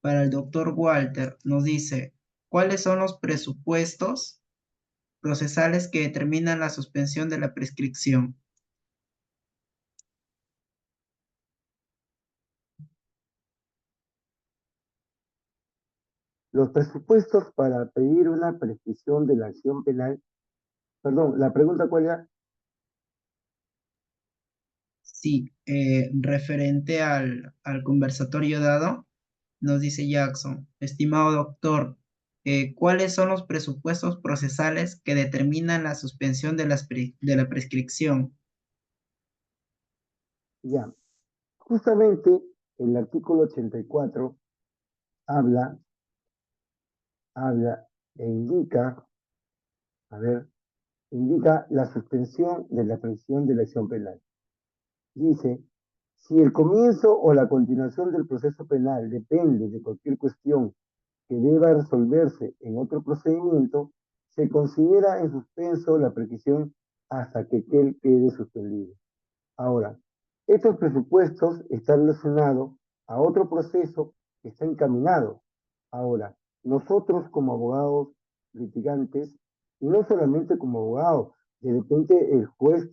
Para el doctor Walter, nos dice, ¿cuáles son los presupuestos procesales que determinan la suspensión de la prescripción? Los presupuestos para pedir una prescripción de la acción penal, perdón, la pregunta cuál era. Sí, referente al conversatorio dado, nos dice Jackson, estimado doctor, ¿cuáles son los presupuestos procesales que determinan la suspensión de de la prescripción? Ya, justamente el artículo 84 habla, habla e indica, a ver, indica la suspensión de la prescripción de la acción penal. Dice, si el comienzo o la continuación del proceso penal depende de cualquier cuestión que deba resolverse en otro procedimiento, se considera en suspenso la prescripción hasta que él quede suspendido. Ahora, estos presupuestos están relacionados a otro proceso que está encaminado. Ahora, nosotros como abogados litigantes, y no solamente como abogados, de repente el juez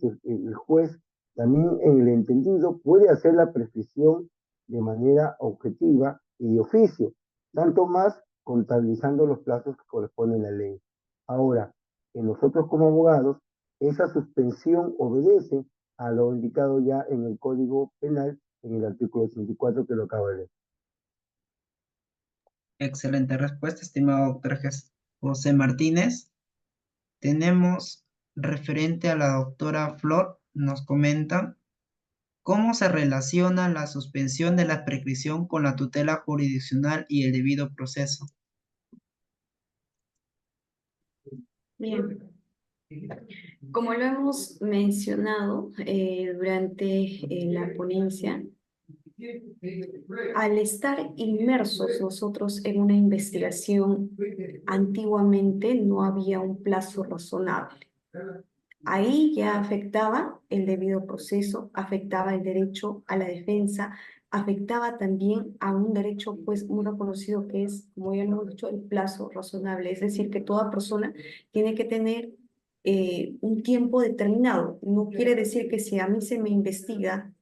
también en el entendido puede hacer la prescripción de manera objetiva y de oficio, tanto más contabilizando los plazos que corresponden a la ley. Ahora, en nosotros como abogados, esa suspensión obedece a lo indicado ya en el Código Penal, en el artículo 84 que lo acabo de leer. Excelente respuesta, estimado doctor José Martínez. Tenemos referente a la doctora Flor, nos comenta, ¿cómo se relaciona la suspensión de la prescripción con la tutela jurisdiccional y el debido proceso? Bien, como lo hemos mencionado durante la ponencia, al estar inmersos nosotros en una investigación, antiguamente no había un plazo razonable. Ahí ya afectaba el debido proceso, afectaba el derecho a la defensa, afectaba también a un derecho pues muy reconocido que es, como ya lo hemos dicho, el plazo razonable. Es decir, que toda persona tiene que tener un tiempo determinado. No quiere decir que si a mí se me investiga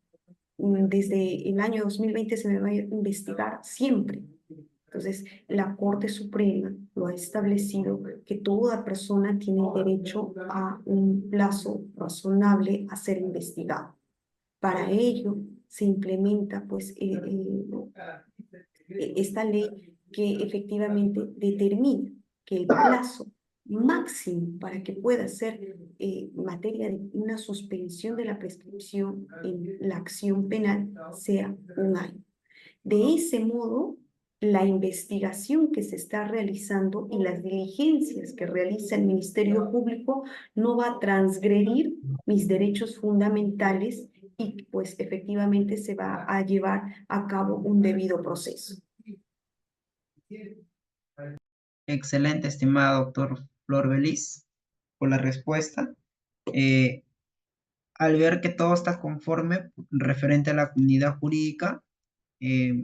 desde el año 2020 se me va a investigar siempre. Entonces, la Corte Suprema lo ha establecido que toda persona tiene derecho a un plazo razonable a ser investigado. Para ello se implementa pues esta ley que efectivamente determina que el plazo máximo para que pueda ser materia de una suspensión de la prescripción en la acción penal sea 1 año. De ese modo, la investigación que se está realizando y las diligencias que realiza el Ministerio Público no va a transgredir mis derechos fundamentales y pues efectivamente se va a llevar a cabo un debido proceso. Excelente, estimado doctor Flor Beliz, por la respuesta. Eh, Al ver que todo está conforme referente a la comunidad jurídica,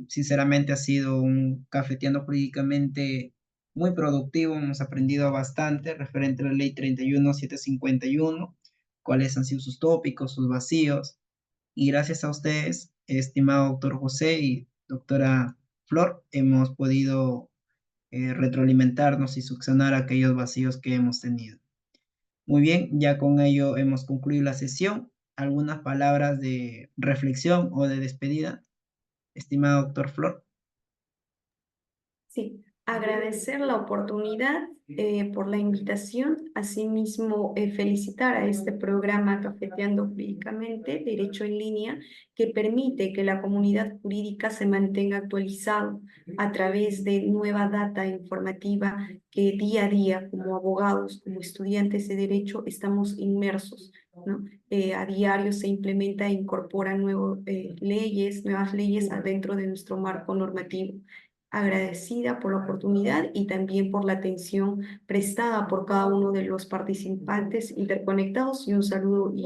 sinceramente ha sido un cafeteando jurídicamente muy productivo, hemos aprendido bastante referente a la ley 31751, cuáles han sido sus tópicos, sus vacíos, y gracias a ustedes, estimado doctor José y doctora Flor, hemos podido retroalimentarnos y subsanar aquellos vacíos que hemos tenido. Muy bien, ya con ello hemos concluido la sesión. ¿Algunas palabras de reflexión o de despedida, estimado doctor Flor? Sí, agradecer la oportunidad por la invitación, asimismo felicitar a este programa Cafeteando Jurídicamente, Derecho en Línea, que permite que la comunidad jurídica se mantenga actualizado a través de nueva data informativa que día a día, como abogados, como estudiantes de derecho, estamos inmersos, ¿no? A diario se implementa e incorpora nuevas leyes adentro de nuestro marco normativo. Agradecida por la oportunidad y también por la atención prestada por cada uno de los participantes interconectados, y un saludo y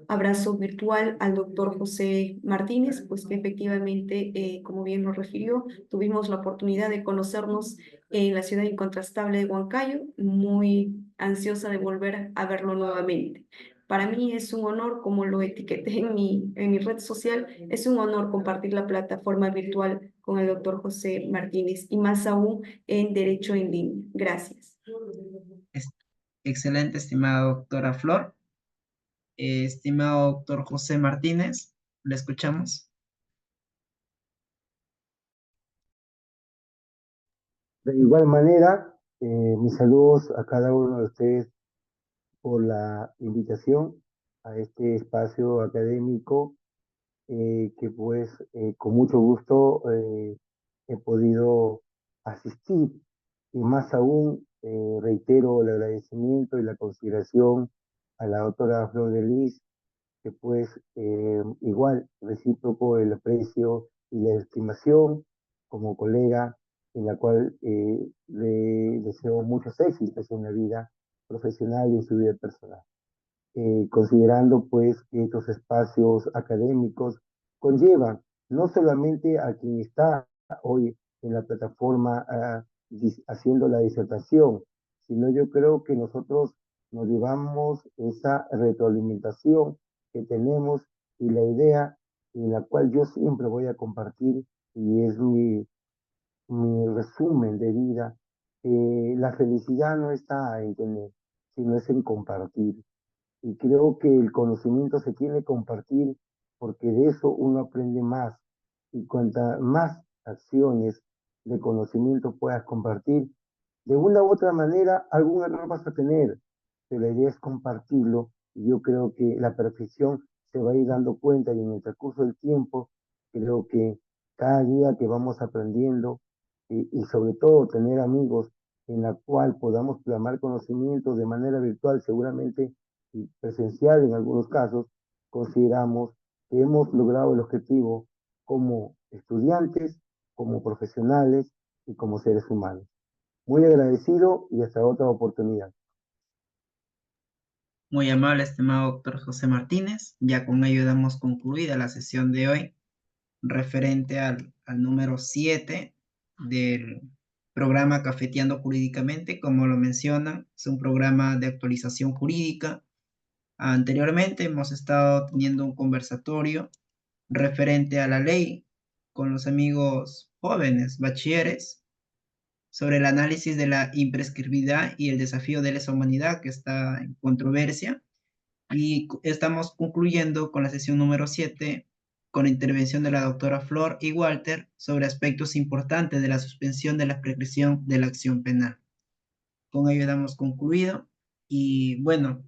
abrazo virtual al doctor José Martínez, pues que efectivamente, como bien nos refirió, tuvimos la oportunidad de conocernos en la ciudad incontrastable de Huancayo, muy ansiosa de volver a verlo nuevamente. Para mí es un honor, como lo etiqueté en mi red social, es un honor compartir la plataforma virtual con el doctor José Martínez y más aún en Derecho en Línea. Gracias. Es- Excelente, estimada doctora Flor. Estimado doctor José Martínez, le escuchamos. De igual manera, mis saludos a cada uno de ustedes por la invitación a este espacio académico que pues con mucho gusto he podido asistir y más aún reitero el agradecimiento y la consideración a la doctora Flor de Lis, que pues igual recíproco el aprecio y la estimación como colega, en la cual le deseo muchos éxitos en la vida profesional y en su vida personal. Considerando pues que estos espacios académicos conllevan no solamente a quien está hoy en la plataforma haciendo la disertación, sino yo creo que nosotros nos llevamos esa retroalimentación que tenemos y la idea en la cual yo siempre voy a compartir y es mi resumen de vida. La felicidad no está en tener, sino es en compartir. Y creo que el conocimiento se tiene que compartir porque de eso uno aprende más. Y cuanta más acciones de conocimiento puedas compartir, de una u otra manera algún error vas a tener, pero la idea es compartirlo y yo creo que la perfección se va a ir dando cuenta y en el transcurso del tiempo creo que cada día que vamos aprendiendo y sobre todo tener amigos en la cual podamos plasmar conocimientos de manera virtual, seguramente y presencial en algunos casos, consideramos que hemos logrado el objetivo como estudiantes, como profesionales y como seres humanos. Muy agradecido y hasta otra oportunidad. Muy amable, estimado doctor José Martínez. Ya con ello damos concluida la sesión de hoy referente al número 7 del programa Cafeteando Jurídicamente. Como lo mencionan, es un programa de actualización jurídica. Anteriormente hemos estado teniendo un conversatorio referente a la ley con los amigos jóvenes, bachilleres, sobre el análisis de la imprescriptibilidad y el desafío de lesa humanidad que está en controversia. Y estamos concluyendo con la sesión número 7 con la intervención de la doctora Flor y Walter sobre aspectos importantes de la suspensión de la prescripción de la acción penal. Con ello damos concluido y bueno,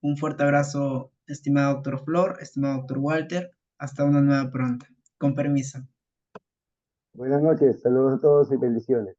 un fuerte abrazo, estimado doctor Flor, estimado doctor Walter, hasta una nueva pronta. Con permiso. Buenas noches, saludos a todos y bendiciones.